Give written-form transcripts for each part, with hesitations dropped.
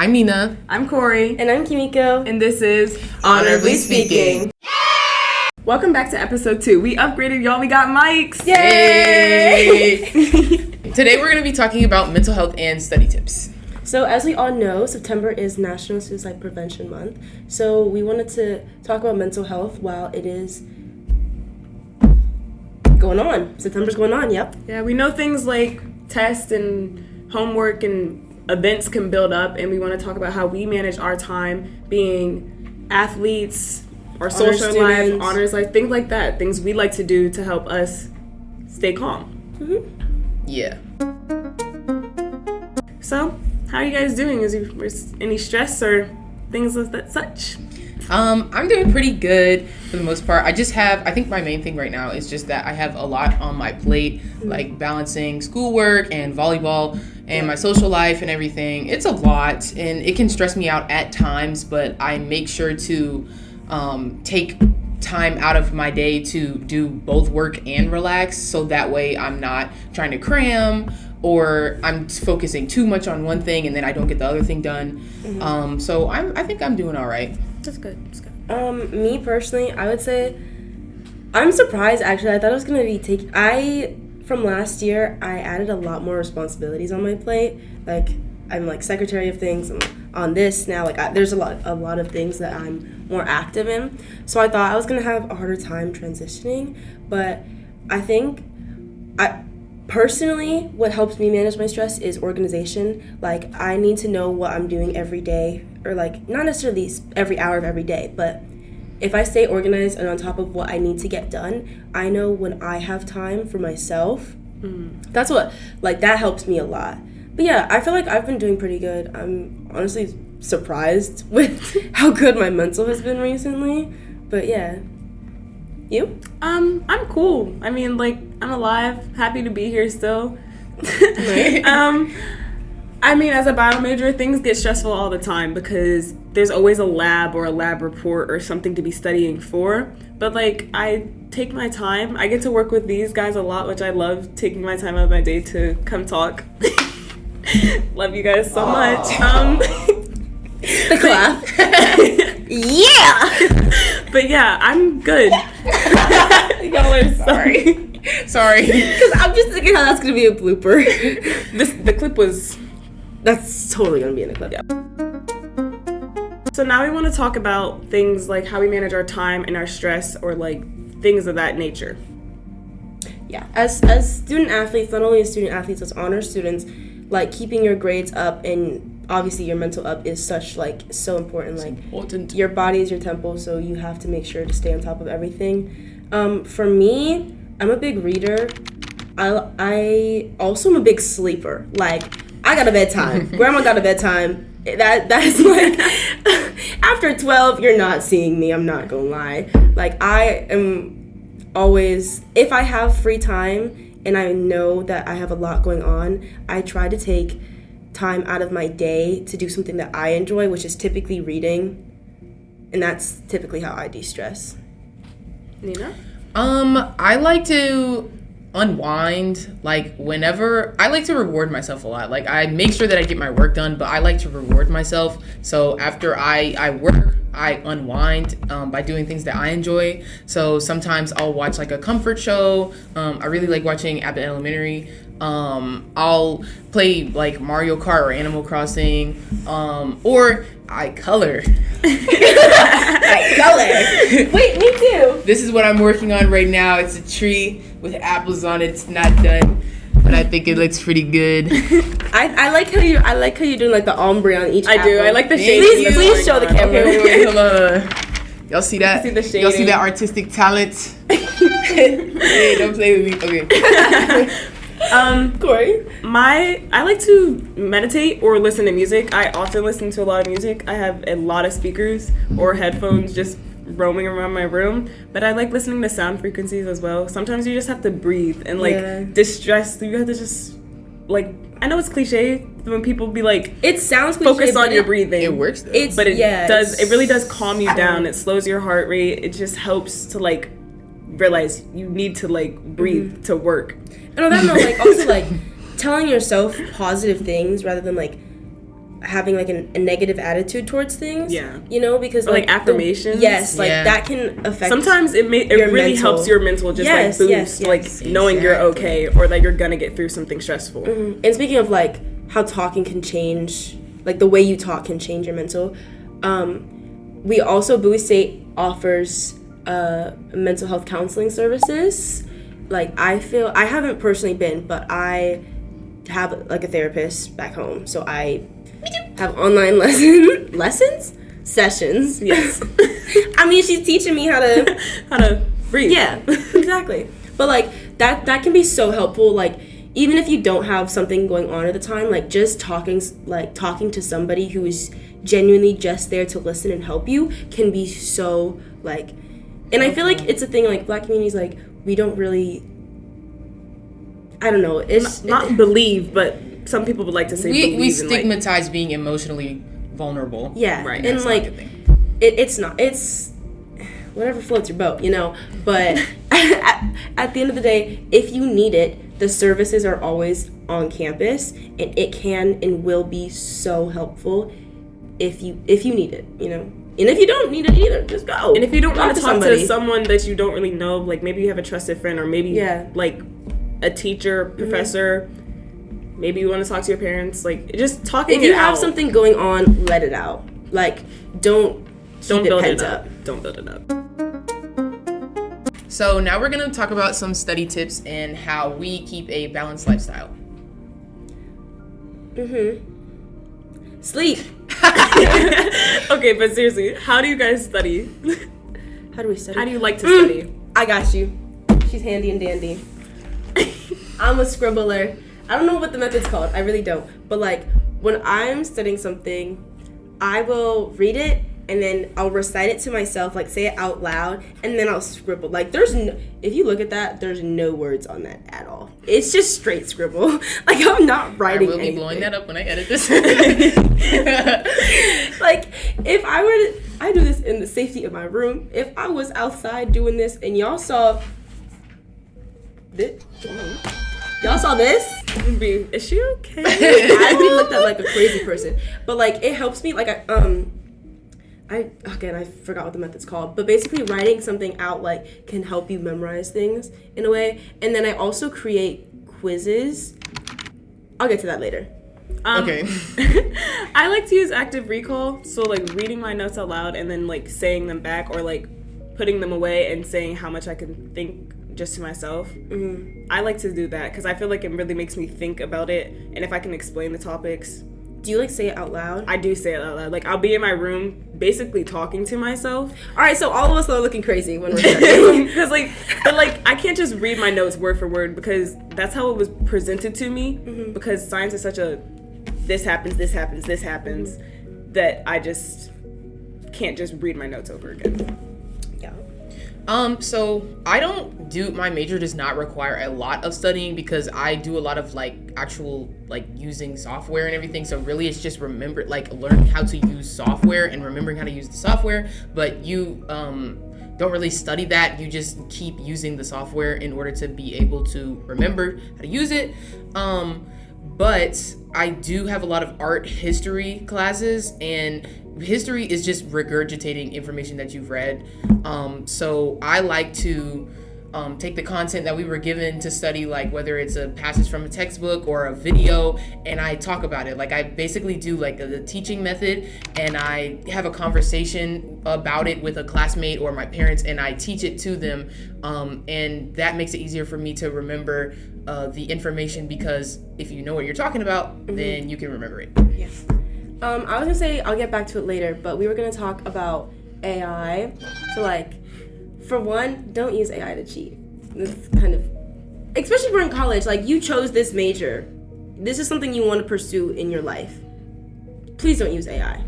I'm Nina. I'm Corey. And I'm Kimiko. And this is Honorably Speaking. Welcome back to episode 2. We upgraded, y'all. We got mics. Yay! Today we're going to be talking about mental health and study tips. So as we all know, September is National Suicide Prevention Month. So we wanted to talk about mental health while it is going on. September's going on, yep. Yeah, we know things like tests and homework and events can build up, and we want to talk about how we manage our time being athletes, our social life, honors life, things like that. Things we like to do to help us stay calm. Mm-hmm. Yeah. So, how are you guys doing? Is there any stress or things of that such? I'm doing pretty good for the most part. I think my main thing right now is just that I have a lot on my plate, like balancing schoolwork and volleyball and my social life and everything. It's a lot and it can stress me out at times, but I make sure to take time out of my day to do both work and relax, so that way I'm not trying to cram or I'm focusing too much on one thing and then I don't get the other thing done. Mm-hmm. So I think I'm doing all right. That's good. That's good. Me personally, I would say I'm surprised actually. I thought I was gonna be from last year I added a lot more responsibilities on my plate. Like I'm like secretary of things. I'm on this now. Like there's a lot of things that I'm more active in. So I thought I was gonna have a harder time transitioning, but I think personally, what helps me manage my stress is organization. Like, I need to know what I'm doing every day, or like, not necessarily every hour of every day, but if I stay organized and on top of what I need to get done, I know when I have time for myself. That's what, like, that helps me a lot. But yeah, I feel like I've been doing pretty good. I'm honestly surprised with how good my mental has been recently. But yeah. You? I'm cool. I mean, like, I'm alive, happy to be here still. I mean, as a bio major, things get stressful all the time because there's always a lab or a lab report or something to be studying for. But, like, I take my time. I get to work with these guys a lot, which I love, taking my time out of my day to come talk. Love you guys so much. The clap. Yeah! But yeah, I'm good. Y'all are Sorry. Because I'm just thinking how that's going to be a blooper. The clip was... That's totally going to be in the clip. Yeah. So now we want to talk about things like how we manage our time and our stress, or like things of that nature. Yeah. As student athletes, not only as student athletes, as honor students, like keeping your grades up and obviously your mental up is so important. It's important. Your body is your temple, so you have to make sure to stay on top of everything. For me, I'm a big reader. I also am a big sleeper. Like, I got a bedtime. Grandma got a bedtime. That is like after 12, you're not seeing me. I'm not gonna lie. Like, I am always, if I have free time and I know that I have a lot going on, I try to take time out of my day to do something that I enjoy, which is typically reading, and that's typically how I de-stress. Nina? I like to unwind, like whenever I like to reward myself a lot. Like, I make sure that I get my work done, but I like to reward myself. So after I work, I unwind by doing things that I enjoy. So sometimes I'll watch like a comfort show. I really like watching Abbott Elementary. I'll play like Mario Kart or Animal Crossing, or I color. I color. Wait, me too. This is what I'm working on right now. It's a tree with apples on it. It's not done, but I think it looks pretty good. I like how you're doing like the ombre on each apple. I do. I like the shade. Please show the camera. Okay, wait, hold on. Y'all see that? Y'all see that artistic talent? Hey, don't play with me. Okay. Corey? I like to meditate or listen to music. I often listen to a lot of music. I have a lot of speakers or headphones just roaming around my room, but I like listening to sound frequencies as well. Sometimes you just have to breathe and distress. You have to just, like, I know it's cliche when people be like, it sounds cliche, focus on your breathing. It works though. It really does calm you down. It slows your heart rate. It just helps to like realize you need to like breathe to work. And on that note, like also like telling yourself positive things rather than like having like a negative attitude towards things. Yeah. You know, because or like affirmations. That can affect. Sometimes it really helps your mental just boost, knowing you're okay or that you're gonna get through something stressful. Mm-hmm. And speaking of like how talking can change, like the way you talk can change your mental. We also, Bowie State offers mental health counseling services. Like I haven't personally been, but I have like a therapist back home, so I have online sessions. Yes. I mean, she's teaching me how to breathe. Yeah, exactly. But like that can be so helpful. Like even if you don't have something going on at the time, like just talking to somebody who is genuinely just there to listen and help you can be so like. And I feel like it's a thing like Black communities, like we don't really. I don't know. It's not believe, but some people would like to say believe. We stigmatize being emotionally vulnerable. Yeah, right. And like, it's not. It's whatever floats your boat, you know. But at the end of the day, if you need it, the services are always on campus, and it can and will be so helpful if you need it, you know. And if you don't need it either, just go. And if you don't want to talk to someone that you don't really know, like maybe you have a trusted friend, or maybe like a teacher, professor, maybe you want to talk to your parents, like just talking. If you have something going on, let it out. Like don't build it up. Don't build it up. So now we're going to talk about some study tips and how we keep a balanced lifestyle. Sleep. Okay, but seriously, how do you guys study? How do we study? How do you like to study? I got you. She's handy and dandy. I'm a scribbler. I don't know what the method's called. I really don't. But like when I'm studying something, I will read it and then I'll recite it to myself, like say it out loud, and then I'll scribble. Like if you look at that, there's no words on that at all. It's just straight scribble. Like I'm not writing anything. I will be blowing that up when I edit this. Like if I do this in the safety of my room. If I was outside doing this and y'all saw this, y'all saw this? Is she okay? I'd be looked at like a crazy person. But like it helps me. Like I forgot what the method's called. But basically writing something out like can help you memorize things in a way. And then I also create quizzes. I'll get to that later. Okay. I like to use active recall. So like reading my notes out loud and then like saying them back, or like putting them away and saying how much I can think just to myself. I like to do that because I feel like it really makes me think about it, and if I can explain the topics. Do you like say it out loud? I do say it out loud. Like I'll be in my room basically talking to myself. All right, so all of us are looking crazy when we're studying. Because but I can't just read my notes word for word because that's how it was presented to me. Because science is such a this happens, that I just can't just read my notes over again. So I don't my major does not require a lot of studying because I do a lot of like actual like using software and everything. So really it's just learning how to use software and remembering how to use the software. But you don't really study that. You just keep using the software in order to be able to remember how to use it. But I do have a lot of art history classes, and history is just regurgitating information that you've read. So I like to take the content that we were given to study, like whether it's a passage from a textbook or a video, and I talk about it. Like I basically do like the teaching method, and I have a conversation about it with a classmate or my parents, and I teach it to them. And that makes it easier for me to remember the information, because if you know what you're talking about, then you can remember it. Yes. I was gonna say I'll get back to it later, but we were gonna talk about AI. So like, for one, don't use AI to cheat. This kind of, especially if we're in college, like you chose this major. This is something you want to pursue in your life. Please don't use AI.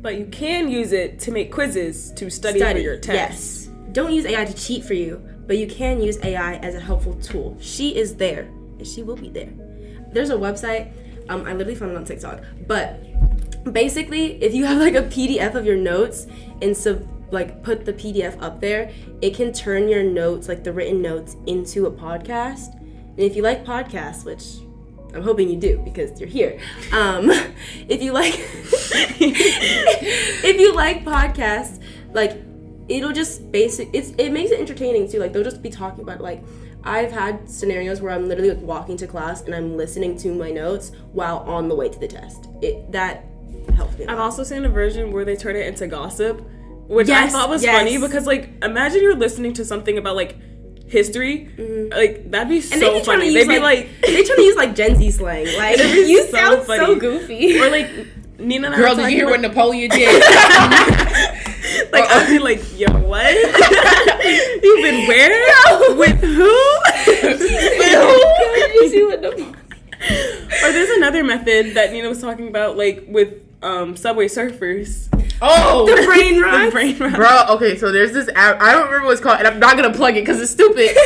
But you can use it to make quizzes to study for your tests. Yes. Don't use AI to cheat for you, but you can use AI as a helpful tool. She is there, and she will be there. There's a website, I literally found it on TikTok, but basically, if you have like a PDF of your notes and put the PDF up there, it can turn your notes, like the written notes, into a podcast. And if you like podcasts, which I'm hoping you do because you're here. If you like, if you like podcasts, like it'll just it makes it entertaining too. Like they'll just be talking about like I've had scenarios where I'm literally like walking to class and I'm listening to my notes while on the way to the test. That helps me. I've also seen a version where they turn it into gossip, which I thought was funny because like imagine you're listening to something about like history, like that'd be so funny. They'd be like they trying to use like Gen Z slang. Like you sound so goofy. Or like Nina and girl, did you hear what Napoleon did? Like I'd be like, yo, what? You've been where? No. With who? Did you see what Napoleon? Or there's another method that Nina was talking about, like with Subway Surfers. Oh, the brain rot. The brain rot. Bro, okay, so there's this app. I don't remember what it's called, and I'm not gonna plug it because it's stupid.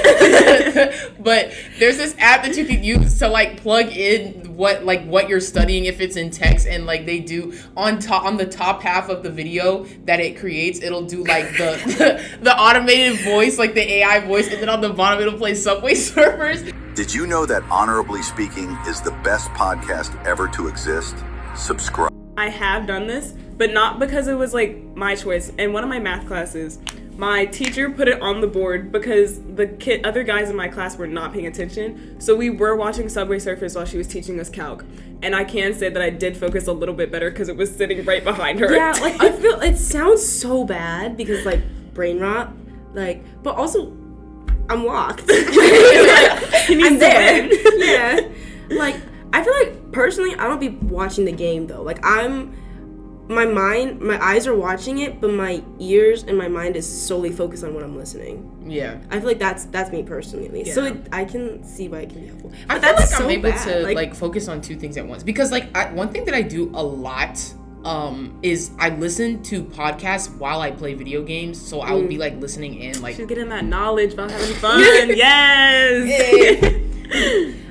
But there's this app that you can use to like plug in what you're studying if it's in text, and like they do on the top half of the video that it creates, it'll do like the automated voice, like the AI voice, and then on the bottom it'll play Subway Surfers. Did you know that Honorably Speaking is the best podcast ever to exist? Subscribe. I have done this, but not because it was like my choice. In one of my math classes, my teacher put it on the board because the other guys in my class were not paying attention. So we were watching Subway Surfers while she was teaching us calc. And I can say that I did focus a little bit better because it was sitting right behind her. Yeah, like I feel it sounds so bad because like brain rot, like, but also I'm locked. I'm there. Yeah, like I feel like personally I don't be watching the game though. Like my eyes are watching it, but my ears and my mind is solely focused on what I'm listening. Yeah, I feel like that's me personally at least. Yeah. So I can see why it can be helpful. I feel like I'm able to like focus on two things at once because like one thing that I do a lot is I listen to podcasts while I play video games, so I will be like listening in like she's getting that knowledge about having fun. Yes.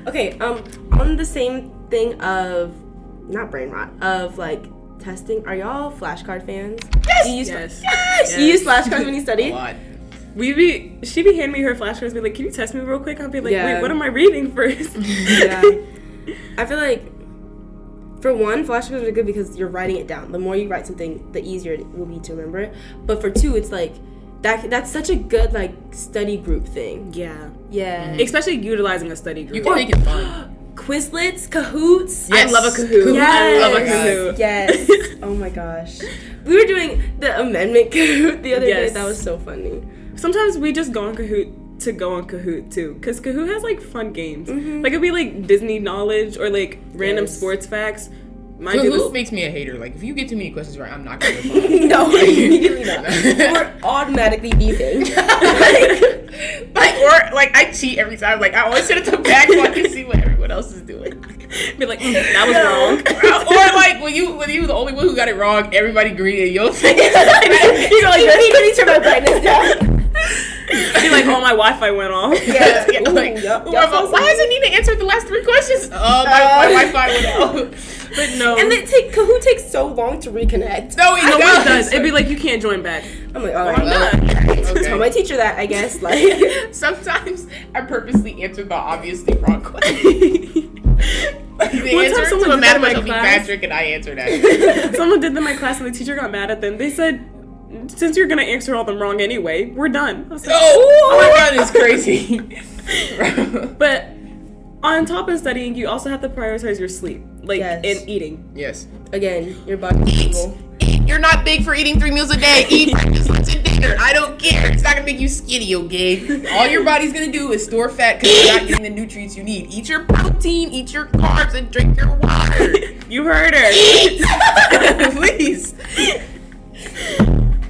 Okay, on the same thing of not brain rot, of like testing, are y'all flashcard fans? Yes. Yes. You use flashcards when you study? a lot. She be handing me her flashcards, be like, can you test me real quick? I'll be like, wait, what am I reading first? Yeah. I feel like for one, flashcards are good because you're writing it down. The more you write something, the easier it will be to remember it. But for two, it's like that's such a good like study group thing. Yeah. Yeah. Mm-hmm. Especially utilizing a study group. You can make it fun. Quizlets, Kahoots. Yes. I love a Kahoot. Yes. I love a Kahoot. Yes. Oh my gosh. We were doing the amendment Kahoot the other day. That was so funny. Sometimes we just go on Kahoot to go on Kahoot too, because Kahoot has like fun games. Mm-hmm. Like it'd be like Disney knowledge or like random sports facts. Kahoot makes me a hater. Like if you get too many questions right, I'm not gonna respond. No, immediately not. We're automatically beefing. Like I cheat every time. Like I always sit at the back so I can see what everyone else is doing. Be like, that was wrong. Or like when you the only one who got it wrong, everybody agreed and you'll say you're like, can you turn my brightness down? Be like, oh, my Wi-Fi went off. Yeah. Like, why hasn't Nina answered the last 3 questions? My Wi-Fi went out. But no. And Kahoot takes so long to reconnect. No, it does. It'd be like, you can't join back. I'm like, all right, I'm not. Okay. Tell my teacher that, I guess. Like sometimes I purposely answer the obviously wrong question. Like the answer to a math question will be Patrick, and I answer that. Someone did that in my class, and the teacher got mad at them. They said, since you're gonna answer all them wrong anyway, we're done. I was like, oh my god, it's crazy. But on top of studying, you also have to prioritize your sleep, like and eating. Yes. Again, your body's evil. Eat. You're not big for eating 3 meals a day. Eat breakfast, lunch, and dinner. I don't care. It's not gonna make you skinny, okay? All your body's gonna do is store fat because you're not getting the nutrients you need. Eat your protein, eat your carbs, and drink your water. You heard her. Eat. Please.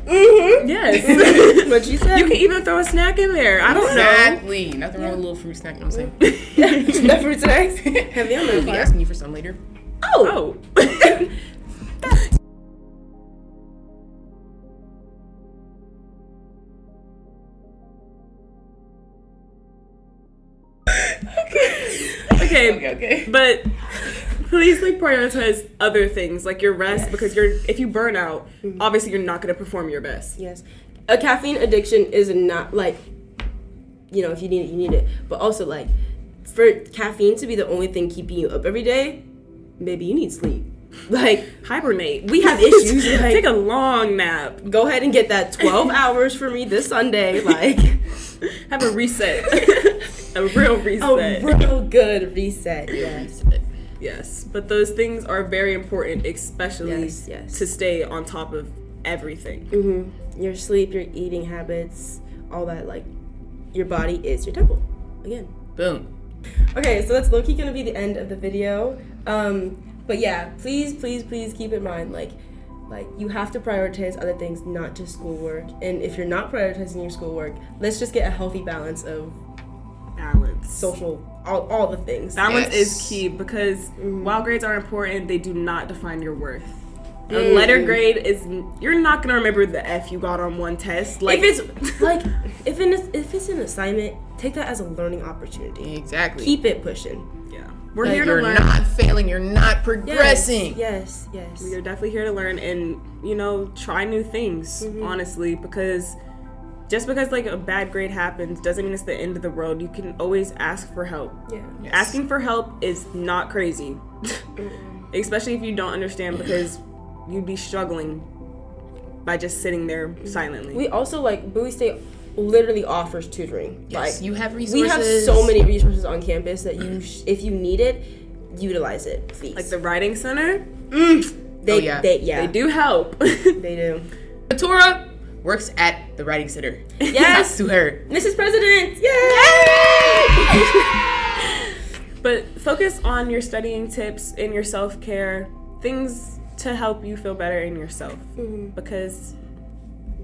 Mm-hmm. Yes. What you said. You can even throw a snack in there. I don't know. Exactly. Nothing wrong with a little fruit snack. You know what I'm saying? No fruit snacks. Heavy on I'll my be asking you for some later. Oh. Okay. But please like prioritize other things like your rest because if you burn out, obviously you're not going to perform your best. Yes. A caffeine addiction is not like, if you need it, you need it. But also like for caffeine to be the only thing keeping you up every day, maybe you need sleep. Like, hibernate. We have issues. Like, take a long nap. Go ahead and get that 12 hours for me this Sunday. Like, have a reset. A real reset. A real good reset. Yes. Yes. But those things are very important, especially yes. to stay on top of everything. Mm-hmm. Your sleep, your eating habits, all that. Like, your body is your temple. Again. Boom. Okay, so that's low-key gonna be the end of the video. But yeah, please keep in mind, like you have to prioritize other things, not just schoolwork. And if you're not prioritizing your schoolwork, let's just get a healthy balance of social, all the things. Balance is key, because while grades are important, they do not define your worth. A letter grade is, you're not gonna remember the F you got on one test. Like, if it's an assignment, take that as a learning opportunity. Exactly. Keep it pushing. Yeah. We're here to learn. You're not failing. You're not progressing. Yes. We are definitely here to learn and, try new things, honestly, because just because, like, a bad grade happens doesn't mean it's the end of the world. You can always ask for help. Yeah. Yes. Asking for help is not crazy. Especially if you don't understand, because you'd be struggling by just sitting there silently. We also, Bowie State literally offers tutoring. Yes, you have resources. We have so many resources on campus that if you need it, utilize it, please. Like the Writing Center? They do help. They do. Katura works at the Writing Center. Yes. Talk to her. Mrs. President. Yay! But focus on your studying tips and your self-care, things to help you feel better in yourself, because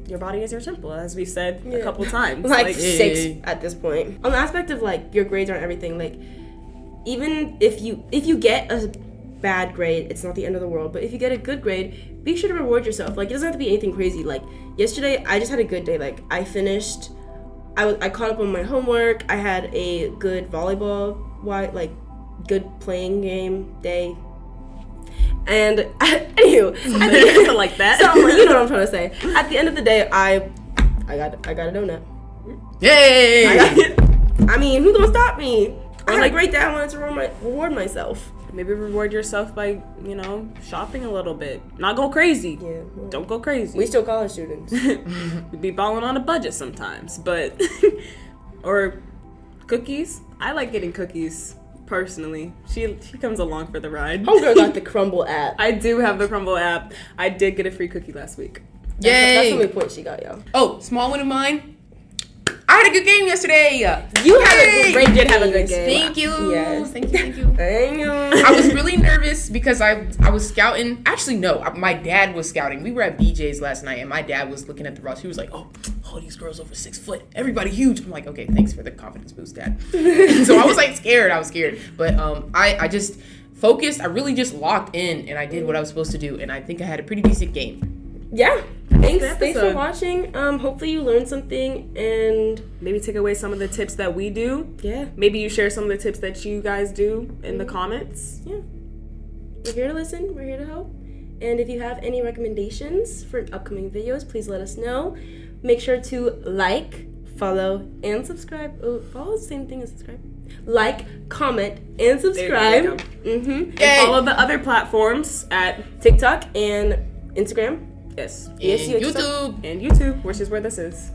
your body is your temple, as we've said a couple times. Like 6 at this point. On the aspect of your grades aren't everything. Like, even if you get a bad grade, it's not the end of the world. But if you get a good grade, be sure to reward yourself. Like, it doesn't have to be anything crazy. Like, yesterday, I just had a good day. Like, I finished. I caught up on my homework. I had a good volleyball, good playing game day. And anywho, like that. So you know what I'm trying to say. At the end of the day, I got a donut. Yay! I mean, who's gonna stop me? I had a great day. I wanted to reward myself. Maybe reward yourself by, shopping a little bit. Not go crazy. Yeah. Don't go crazy. We still college students. We be balling on a budget sometimes, but or cookies. I like getting cookies. Personally, she comes along for the ride. Homegirl got the Crumble app. I do have the Crumble app. I did get a free cookie last week. Yay! That's how many points she got, y'all. Oh, small one of mine. I had a good game yesterday. You had a great did have a good game. Thank you. Yes. Thank you. I was really nervous because I was scouting. Actually, no, my dad was scouting. We were at BJ's last night, and my dad was looking at the roster. He was like, "Oh, these girls over 6 foot. Everybody huge." I'm like, "Okay, thanks for the confidence boost, Dad." So I was scared. I was scared, but I just focused. I really just locked in, and I did what I was supposed to do, and I think I had a pretty decent game. Yeah. Thanks for watching. Hopefully you learned something and maybe take away some of the tips that we do. Yeah. Maybe you share some of the tips that you guys do in the comments. Yeah. We're here to listen. We're here to help. And if you have any recommendations for upcoming videos, please let us know. Make sure to like, follow, and subscribe. Oh, follow is the same thing as subscribe. Like, comment, and subscribe. And follow the other platforms at TikTok and Instagram. Yes. And YouTube. And YouTube, which is where this is.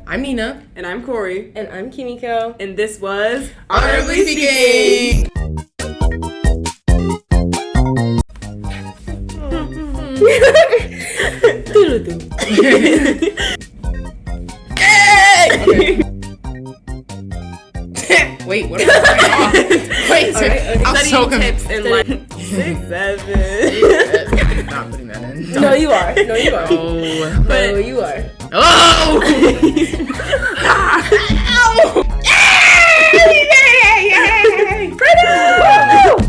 I'm Nina. And I'm Corey. And I'm Kimiko. And this was Honorably Speaking. Yay! Wait, what am I doing? Wait, okay. I'm so tips in 6, 7. Not putting that in. No, you are. Oh. No, you are. Oh! Yay!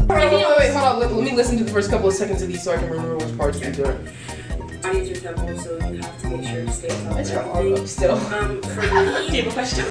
Wait, hold on. Let me listen to the first couple of seconds of these so I can remember which parts we're doing. I need your temple, so you have to make sure to stay on top of It's your arm up still. For me, Do you have a question?